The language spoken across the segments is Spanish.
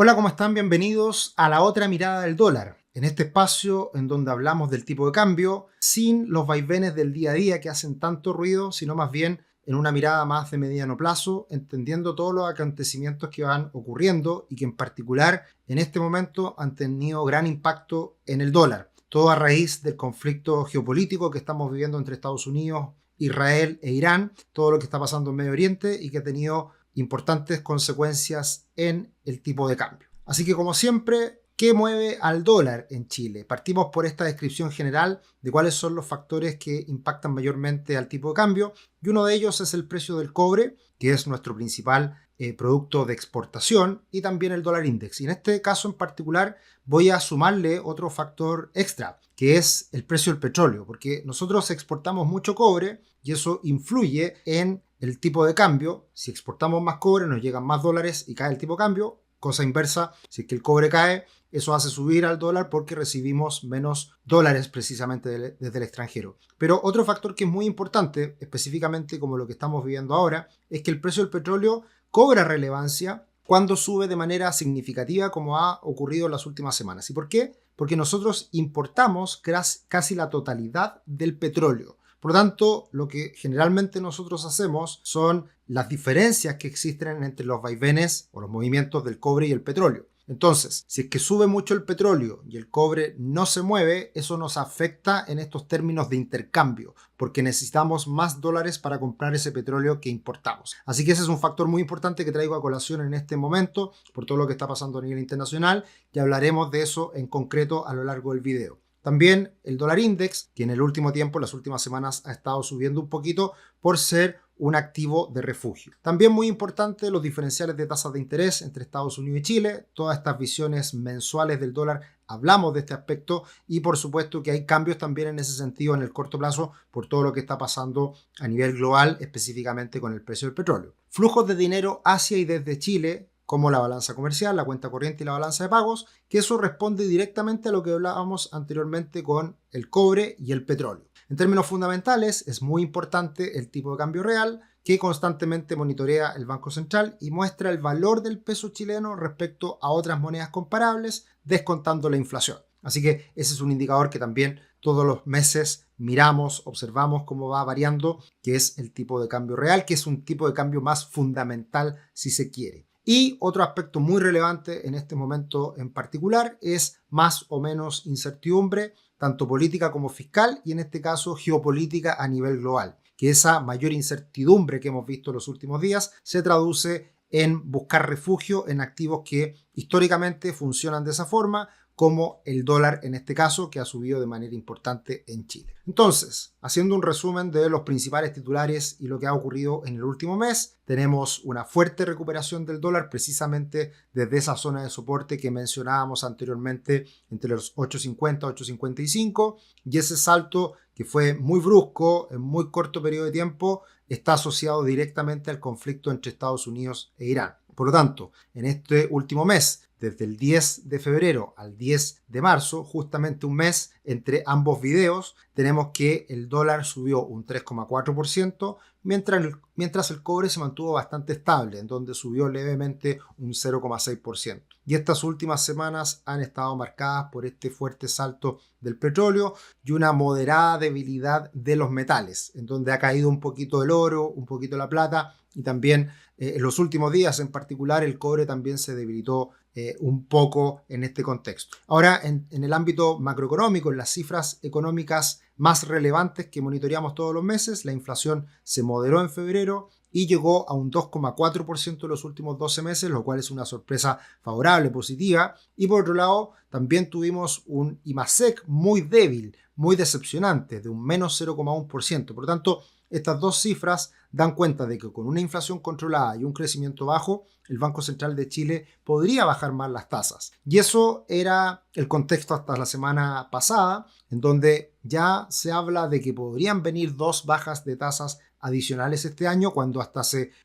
Hola, ¿cómo están? Bienvenidos a la otra mirada del dólar. En este espacio en donde hablamos del tipo de cambio sin los vaivenes del día a día que hacen tanto ruido, sino más bien en una mirada más de mediano plazo, entendiendo todos los acontecimientos que van ocurriendo y que en particular en este momento han tenido gran impacto en el dólar. Todo a raíz del conflicto geopolítico que estamos viviendo entre Estados Unidos, Israel e Irán, todo lo que está pasando en Medio Oriente y que ha tenido importantes consecuencias en el tipo de cambio. Así que como siempre, ¿qué mueve al dólar en Chile? Partimos por esta descripción general de cuáles son los factores que impactan mayormente al tipo de cambio y uno de ellos es el precio del cobre, que es nuestro principal producto de exportación, y también el dólar index. Y en este caso en particular voy a sumarle otro factor extra, que es el precio del petróleo, porque nosotros exportamos mucho cobre y eso influye en el tipo de cambio. Si exportamos más cobre nos llegan más dólares y cae el tipo de cambio. Cosa inversa, si es que el cobre cae, eso hace subir al dólar porque recibimos menos dólares precisamente desde el extranjero. Pero otro factor que es muy importante, específicamente como lo que estamos viviendo ahora, es que el precio del petróleo cobra relevancia cuando sube de manera significativa, como ha ocurrido en las últimas semanas. ¿Y por qué? Porque nosotros importamos casi la totalidad del petróleo. Por lo tanto, lo que generalmente nosotros hacemos son las diferencias que existen entre los vaivenes o los movimientos del cobre y el petróleo. Entonces, si es que sube mucho el petróleo y el cobre no se mueve, eso nos afecta en estos términos de intercambio, porque necesitamos más dólares para comprar ese petróleo que importamos. Así que ese es un factor muy importante que traigo a colación en este momento por todo lo que está pasando a nivel internacional y hablaremos de eso en concreto a lo largo del video. También el dólar index, que en el último tiempo, las últimas semanas, ha estado subiendo un poquito por ser un activo de refugio. También muy importante los diferenciales de tasas de interés entre Estados Unidos y Chile. Todas estas visiones mensuales del dólar hablamos de este aspecto y por supuesto que hay cambios también en ese sentido en el corto plazo por todo lo que está pasando a nivel global, específicamente con el precio del petróleo. Flujos de dinero hacia y desde Chile, como la balanza comercial, la cuenta corriente y la balanza de pagos, que eso responde directamente a lo que hablábamos anteriormente con el cobre y el petróleo. En términos fundamentales, es muy importante el tipo de cambio real, que constantemente monitorea el Banco Central y muestra el valor del peso chileno respecto a otras monedas comparables, descontando la inflación. Así que ese es un indicador que también todos los meses miramos, observamos cómo va variando, que es el tipo de cambio real, que es un tipo de cambio más fundamental si se quiere. Y otro aspecto muy relevante en este momento en particular es más o menos incertidumbre, tanto política como fiscal, y en este caso geopolítica a nivel global. Que esa mayor incertidumbre que hemos visto en los últimos días se traduce en buscar refugio en activos que históricamente funcionan de esa forma, como el dólar en este caso, que ha subido de manera importante en Chile. Entonces, haciendo un resumen de los principales titulares y lo que ha ocurrido en el último mes, tenemos una fuerte recuperación del dólar precisamente desde esa zona de soporte que mencionábamos anteriormente entre los 8.50 y 8.55, y ese salto que fue muy brusco en muy corto periodo de tiempo está asociado directamente al conflicto entre Estados Unidos e Irán. Por lo tanto, en este último mes, desde el 10 de febrero al 10 de marzo, justamente un mes entre ambos videos, tenemos que el dólar subió un 3,4%, mientras el cobre se mantuvo bastante estable, en donde subió levemente un 0,6%. Y estas últimas semanas han estado marcadas por este fuerte salto del petróleo y una moderada debilidad de los metales, en donde ha caído un poquito el oro, un poquito la plata, y también en los últimos días en particular el cobre también se debilitó un poco en este contexto. Ahora, en el ámbito macroeconómico, en las cifras económicas más relevantes que monitoreamos todos los meses, la inflación se moderó en febrero y llegó a un 2,4% en los últimos 12 meses, lo cual es una sorpresa favorable, positiva. Y por otro lado, también tuvimos un IMASEC muy débil, muy decepcionante, de un menos 0,1%. Por lo tanto, estas dos cifras dan cuenta de que con una inflación controlada y un crecimiento bajo, el Banco Central de Chile podría bajar más las tasas. Y eso era el contexto hasta la semana pasada, en donde ya se habla de que podrían venir 2 bajas de tasas adicionales este año, cuando hasta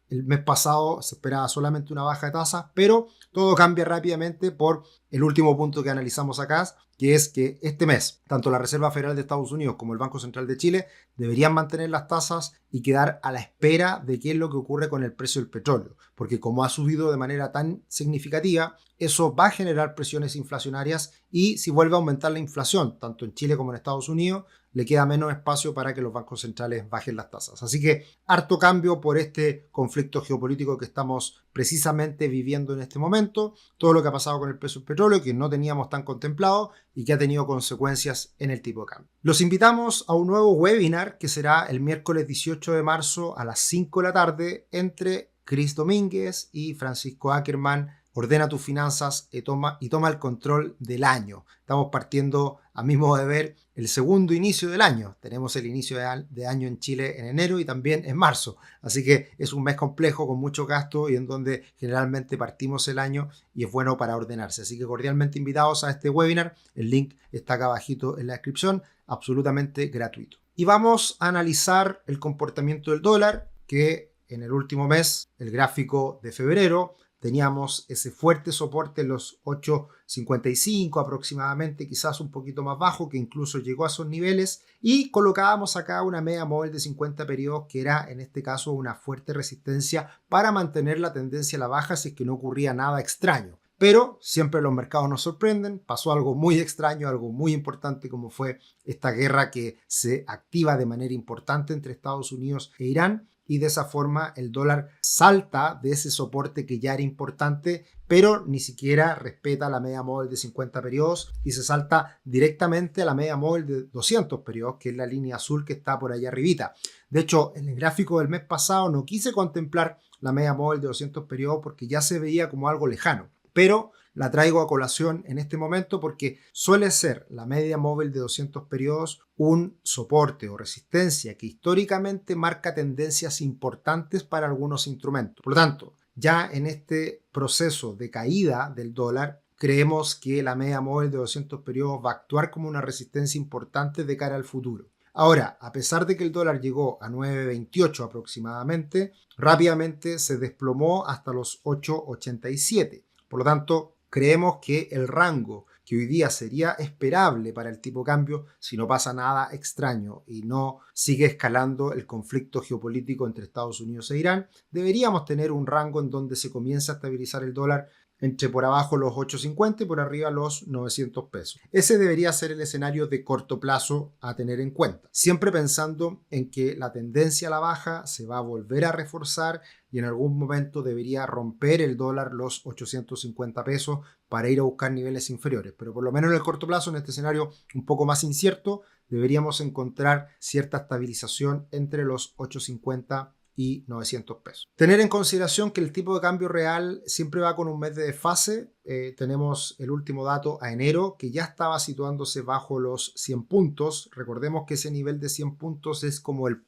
el mes pasado se esperaba solamente una baja de tasas, pero Todo cambia rápidamente por el último punto que analizamos acá, que es que este mes, tanto la Reserva Federal de Estados Unidos como el Banco Central de Chile deberían mantener las tasas y quedar a la espera de qué es lo que ocurre con el precio del petróleo, porque como ha subido de manera tan significativa, eso va a generar presiones inflacionarias y si vuelve a aumentar la inflación, tanto en Chile como en Estados Unidos, le queda menos espacio para que los bancos centrales bajen las tasas. Así que harto cambio por este conflicto geopolítico que estamos precisamente viviendo en este momento, todo lo que ha pasado con el precio del petróleo que no teníamos tan contemplado y que ha tenido consecuencias en el tipo de cambio. Los invitamos a un nuevo webinar que será el miércoles 18 de marzo a las 5 de la tarde entre Chris Domínguez y Francisco Ackerman. Ordena tus finanzas y toma el control del año. Estamos partiendo, a mi modo de ver, el segundo inicio del año. Tenemos el inicio de año en Chile en enero y también en marzo. Así que es un mes complejo con mucho gasto y en donde generalmente partimos el año y es bueno para ordenarse. Así que cordialmente invitados a este webinar. El link está acá abajito en la descripción, absolutamente gratuito. Y vamos a analizar el comportamiento del dólar, que en el último mes, el gráfico de febrero, teníamos ese fuerte soporte en los 8.55 aproximadamente, quizás un poquito más bajo, que incluso llegó a esos niveles, y colocábamos acá una media móvil de 50 periodos que era en este caso una fuerte resistencia para mantener la tendencia a la baja si es que no ocurría nada extraño. Pero siempre los mercados nos sorprenden, pasó algo muy extraño, algo muy importante como fue esta guerra que se activa de manera importante entre Estados Unidos e Irán, y de esa forma el dólar salta de ese soporte que ya era importante, pero ni siquiera respeta la media móvil de 50 periodos y se salta directamente a la media móvil de 200 periodos, que es la línea azul que está por allá arribita. De hecho, en el gráfico del mes pasado no quise contemplar la media móvil de 200 periodos porque ya se veía como algo lejano, pero la traigo a colación en este momento porque suele ser la media móvil de 200 periodos un soporte o resistencia que históricamente marca tendencias importantes para algunos instrumentos. Por lo tanto, ya en este proceso de caída del dólar, creemos que la media móvil de 200 periodos va a actuar como una resistencia importante de cara al futuro. Ahora, a pesar de que el dólar llegó a 9.28 aproximadamente, rápidamente se desplomó hasta los 8.87. Por lo tanto, creemos que el rango que hoy día sería esperable para el tipo de cambio, si no pasa nada extraño y no sigue escalando el conflicto geopolítico entre Estados Unidos e Irán, deberíamos tener un rango en donde se comienza a estabilizar el dólar entre por abajo los 8.50 y por arriba los 900 pesos. Ese debería ser el escenario de corto plazo a tener en cuenta, siempre pensando en que la tendencia a la baja se va a volver a reforzar y en algún momento debería romper el dólar los 850 pesos para ir a buscar niveles inferiores. Pero por lo menos en el corto plazo, en este escenario un poco más incierto, deberíamos encontrar cierta estabilización entre los 850 y 900 pesos. Tener en consideración que el tipo de cambio real siempre va con un mes de desfase. Tenemos el último dato a enero que ya estaba situándose bajo los 100 puntos. Recordemos que ese nivel de 100 puntos es como el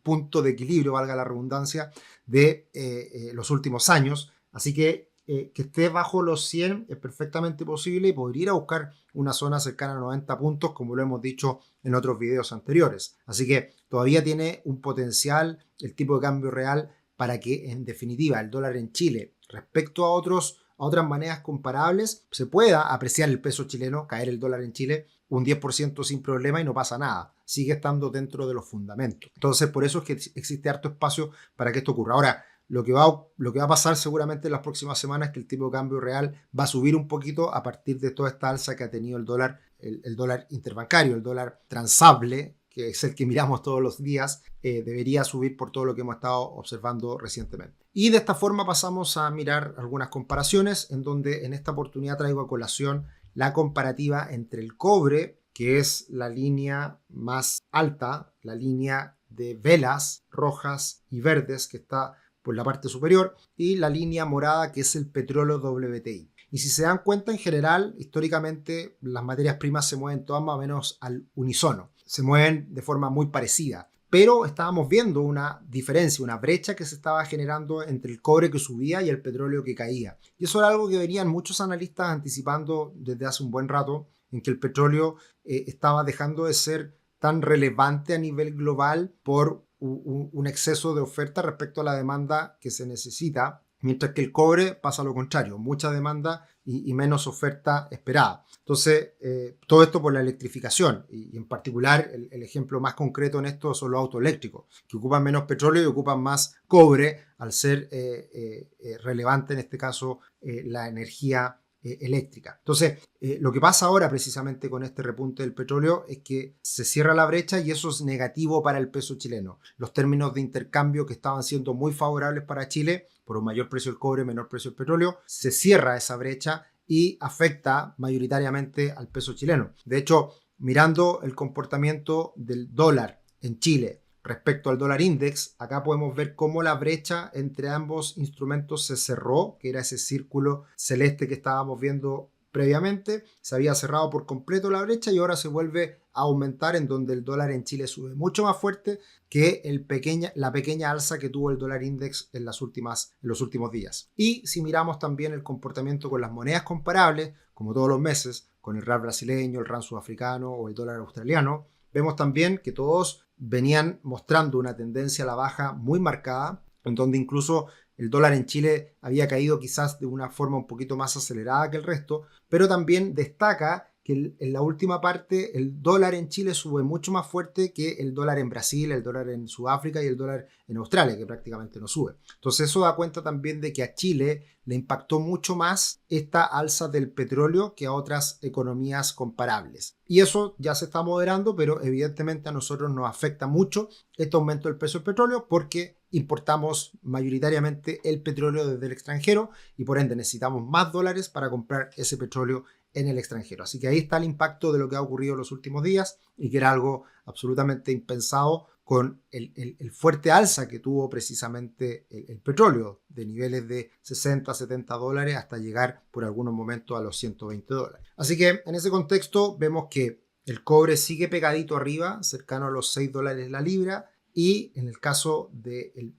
punto de equilibrio, valga la redundancia, de los últimos años. Así que esté bajo los 100 es perfectamente posible y podría ir a buscar una zona cercana a 90 puntos, como lo hemos dicho en otros videos anteriores. Así que todavía tiene un potencial el tipo de cambio real para que, en definitiva, el dólar en Chile, respecto a otras monedas comparables, se pueda apreciar el peso chileno, caer el dólar en Chile un 10% sin problema y no pasa nada. Sigue estando dentro de los fundamentos. Entonces, por eso es que existe harto espacio para que esto ocurra. Ahora, lo que va a pasar seguramente en las próximas semanas es que el tipo de cambio real va a subir un poquito a partir de toda esta alza que ha tenido el dólar interbancario, el dólar transable, que es el que miramos todos los días, debería subir por todo lo que hemos estado observando recientemente. Y de esta forma pasamos a mirar algunas comparaciones en donde en esta oportunidad traigo a colación la comparativa entre el cobre, que es la línea más alta, la línea de velas rojas y verdes que está por la parte superior, y la línea morada que es el petróleo WTI. Y si se dan cuenta, en general, históricamente las materias primas se mueven todas más o menos al unísono, se mueven de forma muy parecida, pero estábamos viendo una diferencia, una brecha que se estaba generando entre el cobre que subía y el petróleo que caía. Y eso era algo que venían muchos analistas anticipando desde hace un buen rato, en que el petróleo estaba dejando de ser tan relevante a nivel global por un exceso de oferta respecto a la demanda que se necesita. mientras que el cobre pasa lo contrario, mucha demanda y menos oferta esperada. Entonces, todo esto por la electrificación y en particular el ejemplo más concreto en esto son los autos eléctricos, que ocupan menos petróleo y ocupan más cobre al ser relevante en este caso la energía eléctrica. Entonces, lo que pasa ahora precisamente con este repunte del petróleo es que se cierra la brecha y eso es negativo para el peso chileno. Los términos de intercambio que estaban siendo muy favorables para Chile, por un mayor precio del cobre, menor precio del petróleo, se cierra esa brecha y afecta mayoritariamente al peso chileno. De hecho, mirando el comportamiento del dólar en Chile respecto al dólar index, acá podemos ver cómo la brecha entre ambos instrumentos se cerró, que era ese círculo celeste que estábamos viendo previamente. Se había cerrado por completo la brecha y ahora se vuelve a aumentar, en donde el dólar en Chile sube mucho más fuerte que la pequeña alza que tuvo el dólar index en los últimos días. Y si miramos también el comportamiento con las monedas comparables, como todos los meses, con el rand brasileño, el rand sudafricano o el dólar australiano, vemos también que todos venían mostrando una tendencia a la baja muy marcada, en donde incluso el dólar en Chile había caído quizás de una forma un poquito más acelerada que el resto, pero también destaca que en la última parte el dólar en Chile sube mucho más fuerte que el dólar en Brasil, el dólar en Sudáfrica y el dólar en Australia, que prácticamente no sube. Entonces eso da cuenta también de que a Chile le impactó mucho más esta alza del petróleo que a otras economías comparables. Y eso ya se está moderando, pero evidentemente a nosotros nos afecta mucho este aumento del precio del petróleo porque importamos mayoritariamente el petróleo desde el extranjero y por ende necesitamos más dólares para comprar ese petróleo en el extranjero. Así que ahí está el impacto de lo que ha ocurrido en los últimos días y que era algo absolutamente impensado con el fuerte alza que tuvo precisamente el petróleo de niveles de 60, 70 dólares hasta llegar por algunos momentos a los 120 dólares. Así que en ese contexto vemos que el cobre sigue pegadito arriba, cercano a los 6 dólares la libra, y en el caso del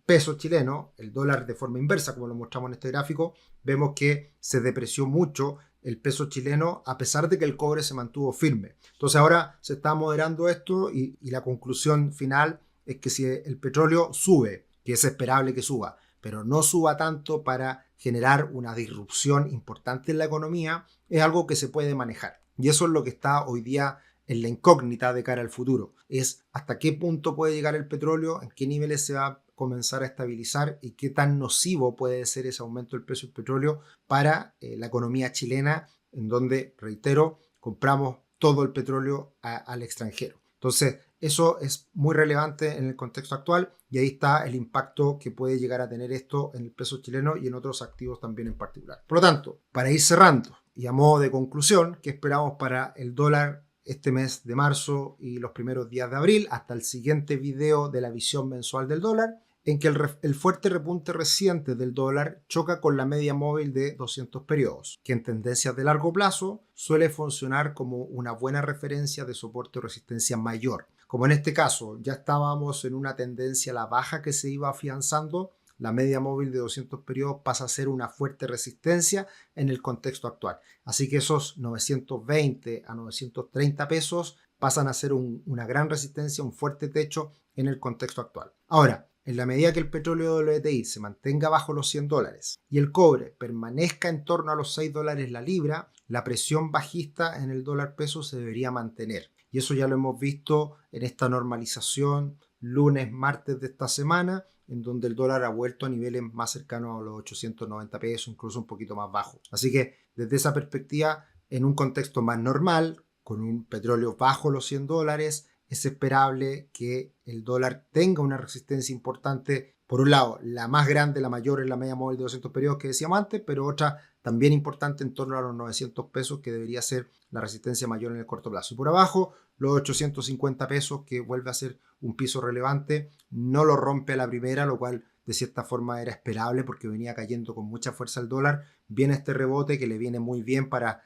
peso chileno, el dólar de forma inversa, como lo mostramos en este gráfico, vemos que se depreció mucho el peso chileno a pesar de que el cobre se mantuvo firme. Entonces ahora se está moderando esto y la conclusión final es que si el petróleo sube, que es esperable que suba, pero no suba tanto para generar una disrupción importante en la economía, es algo que se puede manejar. Y eso es lo que está hoy día en la incógnita de cara al futuro. Es hasta qué punto puede llegar el petróleo, en qué niveles se va a comenzar a estabilizar y qué tan nocivo puede ser ese aumento del precio del petróleo para la economía chilena, en donde, reitero, compramos todo el petróleo al extranjero. Entonces, eso es muy relevante en el contexto actual y ahí está el impacto que puede llegar a tener esto en el peso chileno y en otros activos también en particular. Por lo tanto, para ir cerrando y a modo de conclusión, ¿qué esperamos para el dólar este mes de marzo y los primeros días de abril hasta el siguiente video de la visión mensual del dólar? En que el fuerte repunte reciente del dólar choca con la media móvil de 200 periodos, que en tendencias de largo plazo suele funcionar como una buena referencia de soporte o resistencia mayor. Como en este caso ya estábamos en una tendencia a la baja que se iba afianzando, la media móvil de 200 periodos pasa a ser una fuerte resistencia en el contexto actual. Así que esos 920 a 930 pesos pasan a ser una gran resistencia, un fuerte techo en el contexto actual. Ahora, en la medida que el petróleo WTI se mantenga bajo los 100 dólares y el cobre permanezca en torno a los 6 dólares la libra, la presión bajista en el dólar peso se debería mantener. Y eso ya lo hemos visto en esta normalización lunes, martes de esta semana, en donde el dólar ha vuelto a niveles más cercanos a los 890 pesos, incluso un poquito más bajo. Así que desde esa perspectiva, en un contexto más normal, con un petróleo bajo los 100 dólares, es esperable que el dólar tenga una resistencia importante. Por un lado, la más grande, la mayor es la media móvil de 200 periodos que decíamos antes, pero otra también importante en torno a los 900 pesos, que debería ser la resistencia mayor en el corto plazo. Y por abajo, los 850 pesos, que vuelve a ser un piso relevante, no lo rompe a la primera, lo cual de cierta forma era esperable porque venía cayendo con mucha fuerza el dólar. Viene este rebote que le viene muy bien para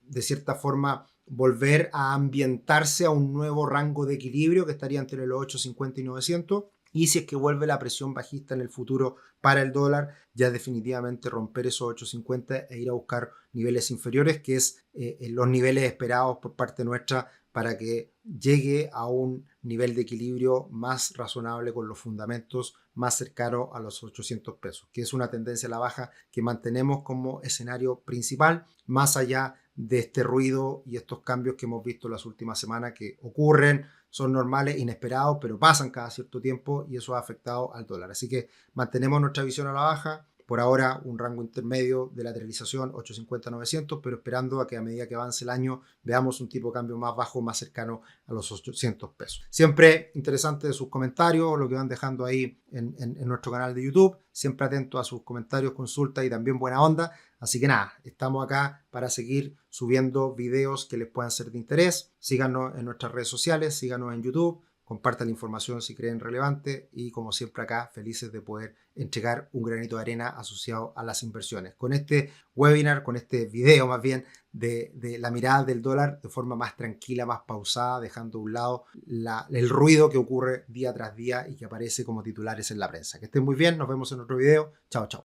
de cierta forma volver a ambientarse a un nuevo rango de equilibrio que estaría entre los 850 y 900. Y si es que vuelve la presión bajista en el futuro para el dólar, ya definitivamente romper esos 850 e ir a buscar niveles inferiores, que es los niveles esperados por parte nuestra para que llegue a un nivel de equilibrio más razonable con los fundamentos más cercano a los 800 pesos, que es una tendencia a la baja que mantenemos como escenario principal, más allá de este ruido y estos cambios que hemos visto las últimas semanas que ocurren, son normales, inesperados, pero pasan cada cierto tiempo y eso ha afectado al dólar. Así que mantenemos nuestra visión a la baja. Por ahora, un rango intermedio de lateralización 850-900, pero esperando a que a medida que avance el año veamos un tipo de cambio más bajo, más cercano a los 800 pesos. Siempre interesante sus comentarios, lo que van dejando ahí en nuestro canal de YouTube. Siempre atento a sus comentarios, consultas y también buena onda. Así que nada, estamos acá para seguir subiendo videos que les puedan ser de interés. Síganos en nuestras redes sociales, síganos en YouTube. Compartan la información si creen relevante y como siempre acá felices de poder entregar un granito de arena asociado a las inversiones. Con este webinar, con este video más bien de la mirada del dólar de forma más tranquila, más pausada, dejando a un lado el ruido que ocurre día tras día y que aparece como titulares en la prensa. Que estén muy bien, nos vemos en otro video. Chao, chao.